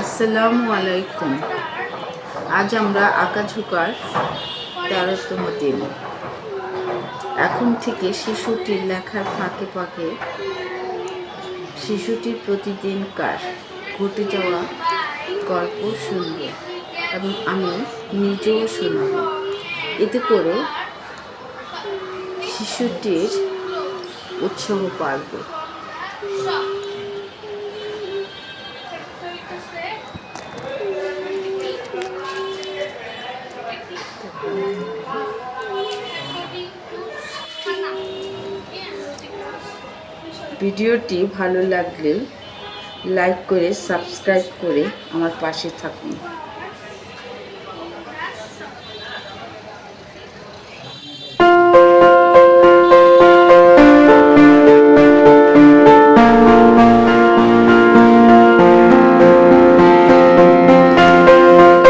আসসালামু আলাইকুম। আজ আমরা আঁকাঝোঁকার 13তম দিন। এখন থেকে শিশুটির লেখার ফাঁকে ফাঁকে শিশুটির প্রতিদিনকার ঘটে যাওয়া গল্প শুনব এবং আমি নিজেও শুনব। এতে করে শিশুটির উৎসাহ বাড়বে। ভিডিওটি ভালো লাগলে লাইক করে সাবস্ক্রাইব করে আমার পাশে থাকুন।